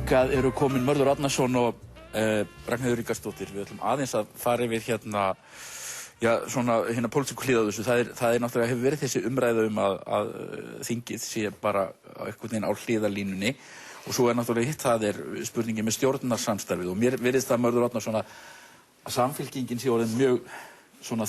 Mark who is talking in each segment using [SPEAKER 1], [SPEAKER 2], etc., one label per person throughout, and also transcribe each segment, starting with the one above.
[SPEAKER 1] Hingað eru komin Mörður Árnason og Ragnheiður Ríkharðsdóttir. Við ætlum aðeins að fara yfir hérna pólitísku hlið á þessu. Það er náttúrulega hefur verið þessi umræða að þingið sé bara einhvern veginn á hliðarlínunni og svo er náttúrulega hitt, það er spurningin með stjórnarsamstarfið og mér virðist það Mörður Árnason að Samfylkingin sé orðin mjög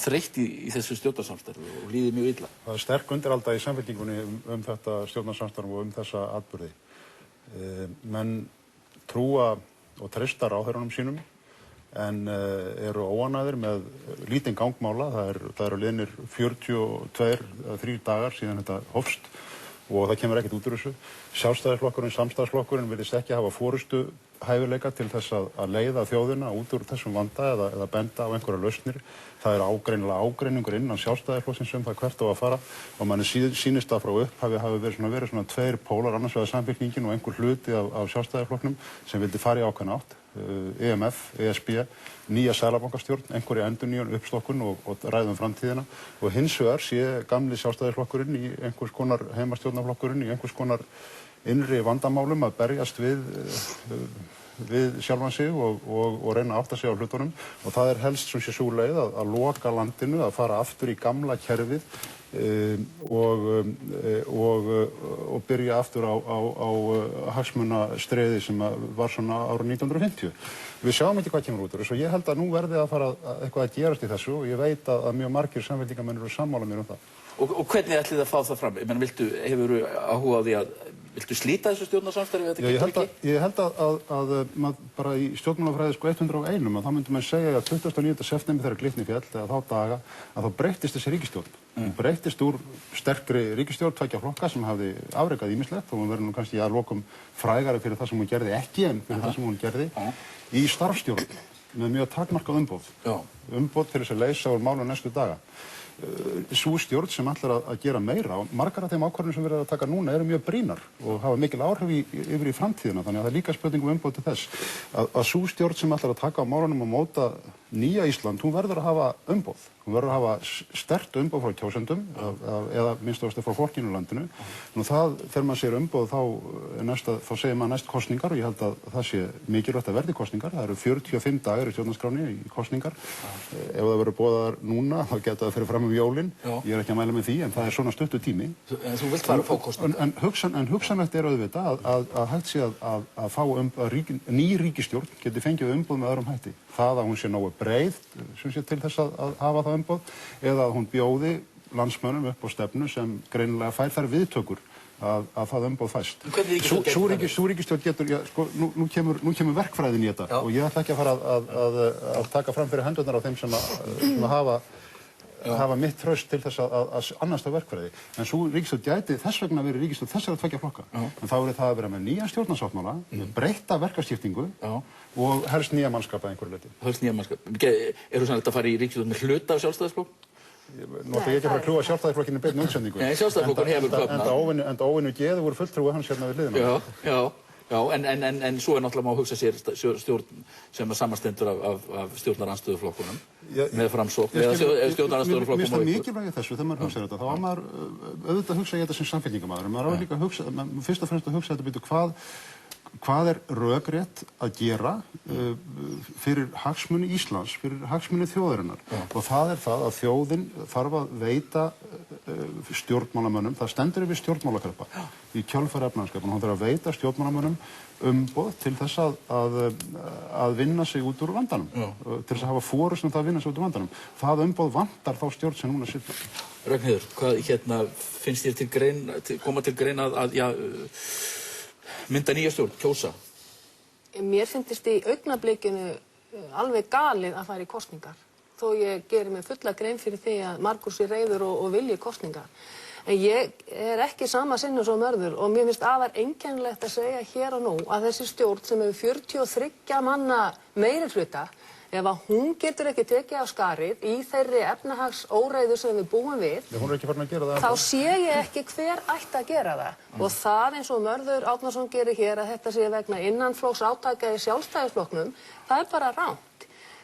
[SPEAKER 1] þreytt í þessu stjórnarsamstarfi og líði mjög illa.
[SPEAKER 2] Það er sterk undiralda í Samfylkingunni þetta stjórnarsamstarf og þessa atburði. Menn trúa og treysta ráðherrunum sínum en eru óánægðir með lítinn gangmála. Það eru liðnir 42-3 dagar síðan þetta hófst og það kemur ekkert út úr þessu. Sjálfstæðisflokkurinn, samstarfsflokkurinn virðist ekki hafa forystu hæfileika til þess að leiða þjóðina út úr þessum vanda eða benda á einhverjar lausnir. Það er ágreiningur innan Sjálfstæðisflokksins hvert á að fara og manni sýnist að frá upphafi hafi verið svona tveir pólar, annars vegar Samfylkingin og einhver hluti af Sjálfstæðisflokknum sem vildi fara í ákveðna átt. EMF, ESB, nýja seðlabankastjórn, einhverja endurnýjun, uppstokkun og ræðum framtíðina og hins vegar sé gamli Sjálfstæðisflokkurinn í einhvers konar heimastjórnarflokkurinn í einhvers konar innri vandamálum að berjast við sjálfan sig og reyna að átta sig á hlutunum og það er helst sem sé sú leið að loka landinu, að fara aftur í gamla kerfið og byrja aftur á hagsmunastreiði sem var svona árið 1950. Við sjáum ekki hvað kemur út úr þessu og ég held að nú verði að fara eitthvað að gerast í þessu og ég veit að mjög margir Samfylkingarmenn eru sammála mér það.
[SPEAKER 1] Og hvernig ætlið þið að fá það fram? Hefurðu áhuga á því viltu slíta þessu stjórnarsamstarfi?
[SPEAKER 2] Ég held að bara í stjórnmálafræði 101 að þá myndum maður segja að 29. september þegar Glitnir féll eða þá daga að þá breyttist þessi ríkisstjórn. Hún breyttist úr sterkri ríkisstjórn tveggja flokka sem hafði afrekað ýmislegt og hún verður nú kannski að lokum frægari fyrir það sem hún gerði ekki en fyrir það sem hún gerði í starfsstjórn með mjög takmarkað umboð. Umboð til þess að leysa úr mála næstu daga. Sú stjórn sem ætlar að gera meira og margar af þeim ákvörðunum sem við erum að taka núna eru mjög brýnar og hafa mikil áhrif yfir í framtíðina þannig að það er líka spurning umboð til þess að sú stjórn sem ætlar að taka á málunum og móta nýja Ísland, hún verður að hafa umboð. Hún verður að hafa sterkt umboð frá kjósendum eða minnst ástu frá fólkinu í landinu. Nú það, þegar maður segir umboð þá segir maður næst kosningar og ég held að það sé mikilvægt að verði kosningar. Það eru 45 dagar í stjórnarskráni í kosningar. Ef það verður boðaðar núna, þá geta það fyrir fram jólin. Ég er ekki að mæla með því, en það er svona stuttur tími.
[SPEAKER 1] En þú vilt fara að fá kosningar?
[SPEAKER 2] En hugsanlegt er auðvitað að hægt sé að fá ný ríkisstjórn geti fengið umboð með öðrum hætti. Það að hún sé nógu breið sem sé til þess að hafa það umboð eða að hún bjóði landsmönnum upp á stefnu sem greinilega fær þær viðtökur að það umboð fæst. Sú ríkisstjórn getur, nú kemur verkfræðin í þetta og ég ætla ekki að fara að taka fram fyrir hendurnar á þeim sem hafa mitt traust til þess að annast á verkfræði. En svo ríkisstjórn gæti þess vegna verið ríkisstjórn þessara tveggja flokka. En þá er það að vera með nýja stjórnarsáttmála, breytta verkaskiptingu og helst nýja mannskap að einhverju leyti.
[SPEAKER 1] Helst nýja mannskap. Eru sannlega að fara í ríkisstjórn með hluta af Sjálfstæðisflokk?
[SPEAKER 2] Nú ætla ég ekki að fara að kljúfa Sjálfstæðisflokkinn í beinni útsendingu.
[SPEAKER 1] Nei, Sjálfstæðisflokkurinn hefur klofnað.
[SPEAKER 2] Enda óvinnu geði voru fulltrúi hans hérna við hliðina.
[SPEAKER 1] Já, en svo er náttúrulega má hugsa sér stjórn sem samanstendur af stjórnarandstöðuflokkunum með Framsókn eða stjórnarandstöðuflokkum.
[SPEAKER 2] Mér finnst það mikilvægi þessu þegar maður hugsa þetta. Þá var maður auðvitað að hugsa ég þetta sem samfylkingarmaður. Maður á líka að hugsa, fyrst og fremst að hugsa þetta býtu hvað er rökrétt að gera fyrir hagsmuni Íslands, fyrir hagsmuni þjóðarinnar. Og það er það að þjóðin þarf að veita stjórnmálamönnum, það stendur yfir stjórnmálakreppa í kjölfar efnahagskreppunnar. Hún þarf að veita stjórnmálamönnum umboð til þess að vinna sig út úr vandanum, til þess að hafa forystu það að vinna sig út úr vandanum. Það umboð vantar þá stjórn sem núna situr.
[SPEAKER 1] Ragnheiður, hvað finnst þér koma til greina að mynda nýja stjórn, kjósa?
[SPEAKER 3] Mér finnst í augnablikinu alveg galið að fara í kosningar. Þó ég geri mig fulla grein fyrir því að margur sé reiður og vilji kosningar. En ég er ekki sama sinnum svo Mörður og mér finnst afar einkennilegt að segja hér og nú að þessi stjórn sem hefur 43 manna meirihluta, ef að hún getur ekki tekið á skarið í þeirri efnahagsóreiðu sem við búum við, þá sé ég ekki hver ætti að gera það. Og það eins og Mörður Árnason gerir hér að þetta sé vegna innanflokks átaka í Sjálfstæðisflokknum, það er bara rangt.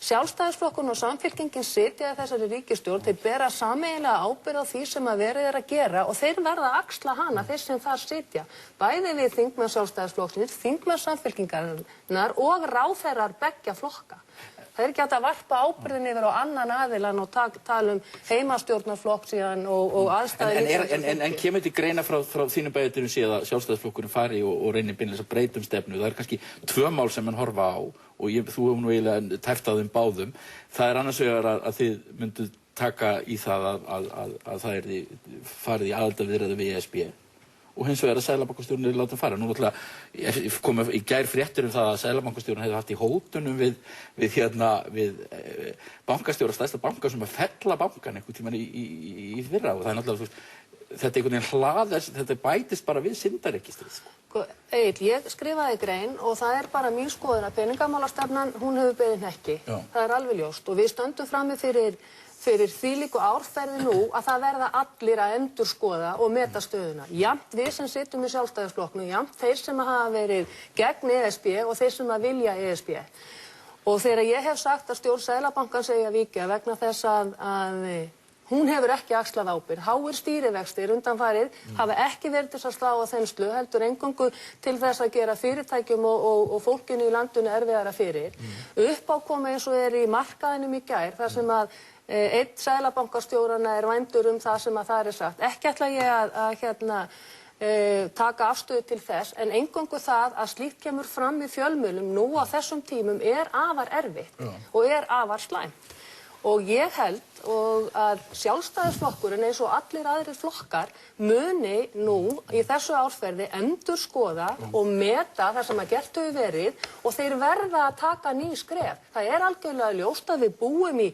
[SPEAKER 3] Sjálfstæðisflokkurinn og Samfylkingin sitja í þessari ríkisstjórn, þeir bera sameiginlega ábyrgð á því sem að verið er að gera og þeir verða að axla hana, þeir sem þar sitja. Bæði við þingmenn Sjálfstæðisflokksins, þingmenn Samfylkingarinnar og ráðherrar beggja flokka. Það ekki hægt að varpa ábyrgðinni yfir á annan aðilann og tala heimastjórnarflokk síðan og aðstæður.
[SPEAKER 1] En kemur til greina frá þínum bæjardyrum séð að Sjálfstæðisflokkurinn fari og reynir beinlínis að breyta stefnu. Það kannski 2 mál sem mann horfa á og þú hefur nú eiginlega tæft á þeim báðum. Það annars vegar að þið myndu taka í það að það yrði farið í aðildarviðræður við ESB. Og hins vegar að Seðlabankastjórinn er látið fara. Nú náttúrulega kom í gær fréttir það að Seðlabankastjórinn hefði haft í hótunum við bankastjóra stærsta banka sem að fella bankan einhvern tímann í fyrra og það er náttúrulega, þetta er einhvern veginn hlaðast, þetta bætist bara við syndaregistrið.
[SPEAKER 3] Egill, ég skrifaði grein og það er bara mín skoðun að peningamálastefnan, hún hefur beðið hnekki. Það er alveg ljóst og við stöndum frammi fyrir þvílíku árferði nú að það verða allir að endurskoða og meta stöðuna. Jafnt við sem sitjum í Sjálfstæðisflokknum, jafnt þeir sem hafa verið gegn ESB og þeir sem að vilja ESB. Og þegar ég hef sagt að stjórn Seðlabankans eigi að víkja vegna þess að hún hefur ekki axlað ábyrgð. Háir stýrivextir undanfarið hafa ekki verið til að slá á þenslu, heldur eingöngu til þess að gera fyrirtækjum og fólkinu í landinu erfiðara fyrir. Uppákoma eins og er í markaðinum í gær, þar sem að einn seðlabankastjórana er vændur það sem að það er sagt. Ekki ætla ég að taka afstöðu til þess, en eingöngu það að slíkt kemur fram í fjölmiðlum nú á þessum tímum er afar erfitt og er afar slæmt. Og ég held að Sjálfstæðisflokkurinn eins og allir aðrir flokkar muni nú í þessu árferði endurskoða og meta það sem að gert hefur verið og þeir verða að taka ný skref. Það er algjörlega ljóst að við búum í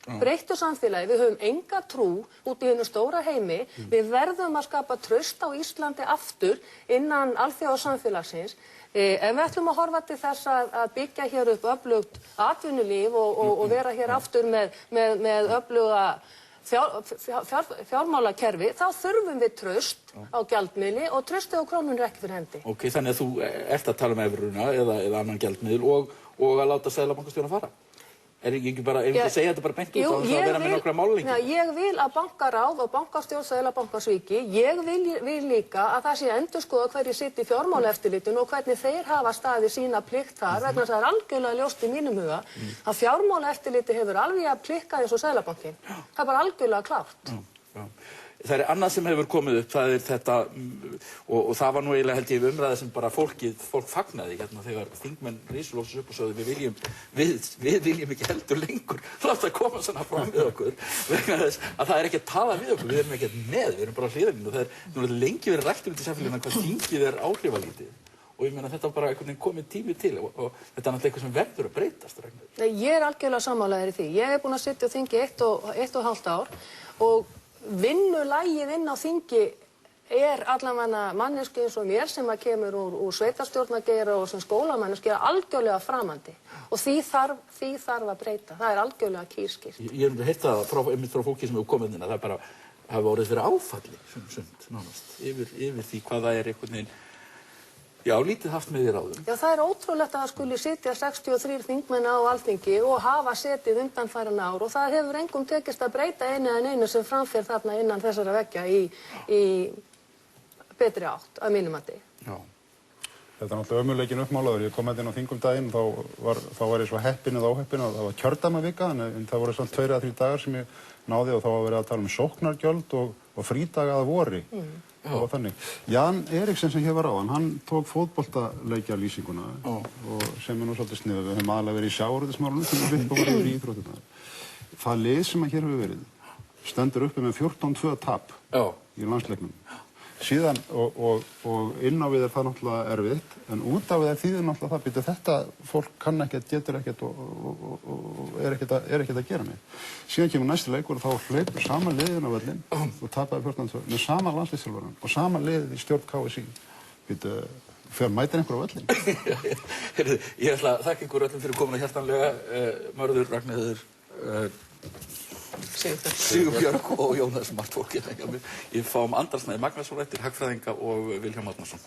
[SPEAKER 3] breyttu samfélagi, við höfum enga trú út í hinu stóra heimi, við verðum að skapa traust á Íslandi aftur innan alþjóðasamfélagsins. Ef við ætlum að horfa til þess að byggja hér upp öflugt atvinnulíf og vera hér aftur með öfluga fjármálakerfi, þá þurfum við traust á gjaldmiðli og traustið á krónunni er ekki fyrir hendi.
[SPEAKER 1] Ok, þannig að þú ert að tala um evruna eða annan gjaldmiðil og að láta Seðlabankastjórann fara. Er ekki bara, ef við segja þetta bara beint út á þess að vera með nokkra málengi?
[SPEAKER 3] Ég vil að bankaráð og bankastjórn Seðlabankans víki. Ég vil líka að það sé endurskoða hverjir sitja í fjármálaeftirlitinu og hvernig þeir hafa staðið sína plikt þar, vegna þess að það er algjörlega ljóst í mínum huga að fjármálaeftirliti hefur alveg að plikka eins og Seðlabankin. Það er bara algjörlega klárt.
[SPEAKER 1] Það er annað sem hefur komið upp, það er þetta, og það var nú eiginlega held ég umræða sem bara fólk fagnaði hérna þegar þingmenn risu loksins upp og sögðu við viljum ekki heldur lengur láta koma svona fram við okkur vegna þess að það er ekki að tala við okkur, við erum ekki með, við erum bara á hliðarlínu og það er nú lengi verið rætt út í samfélaginu hvað þingið er áhrifalítið og ég meina þetta var bara einhvern veginn komið tími til og þetta er náttúrulega eitthvað sem verður að breytast.
[SPEAKER 3] Nei, ég er algjörlega sammálaður í því. Ég er búin að sitja á þingi 1,5 ár og vinnulagið inn á þingi er allavega manneskju eins og mér sem að kemur úr sveitarstjórnargeira og sem skólamanneskja algjörlega framandi og því þarf að breyta. Það er algjörlega kýrskýrt.
[SPEAKER 1] Ég hef heyrt það frá fólki sem hefur komið inn að það bara hafa orðið fyrir áfalli nánast yfir því hvað það er einhvern veginn lítið haft með því ráðum. Já, það er ótrúlegt að það skuli sitja 63 þingmenn á Alþingi og hafa setið undanfarin ár og það hefur engum tekist að breyta einu sem framfer þarna innan þessara veggja í betri átt, að mínum mati.
[SPEAKER 2] Já. Þetta er náttúrulega ömurleikinn uppmálaður. Ég kom inn á þingum daginn og þá var ég svo heppinn eða óheppinn að það var kjördæmavika en það voru svona 2 eða 3 dagar sem ég náði og þá var verið að tala um sóknargjöld og frídaga að vori. Og þannig. Jan Eriksson sem hér var á hann tók fótboltaleikjalýsinguna og sem er nú svolítið sniðuð. Við höfum aðalega verið í sjávarútvegsmálunum sem við upp og varum í íþróttirnar. Það lið sem að hér hefur verið stendur uppi með 14-2 tap í landsleiknum. Síðan og inn á við það náttúrulega erfitt en út á við þýðir náttúrulega það býtur þetta fólk kann ekkert, getur ekkert og er ekkert að gera neitt. Síðan kemur næsti leikur og þá hleypur sama liðin á völlinn og tapaði 14-2 með sama landsliðsþjálfarann og sama liðið í stjórn KSÍ. Fyrir mætir einhver á völlinn.
[SPEAKER 1] Ég ætla að þakka ykkur öllum fyrir komuna hjartanlega, Mörður, Ragnheiður, Sigurbjörg og Jónas Martfólk. Ég fáum Andra Snæ Magnason eftir hagfræðinga og Vilhjálm Árnason.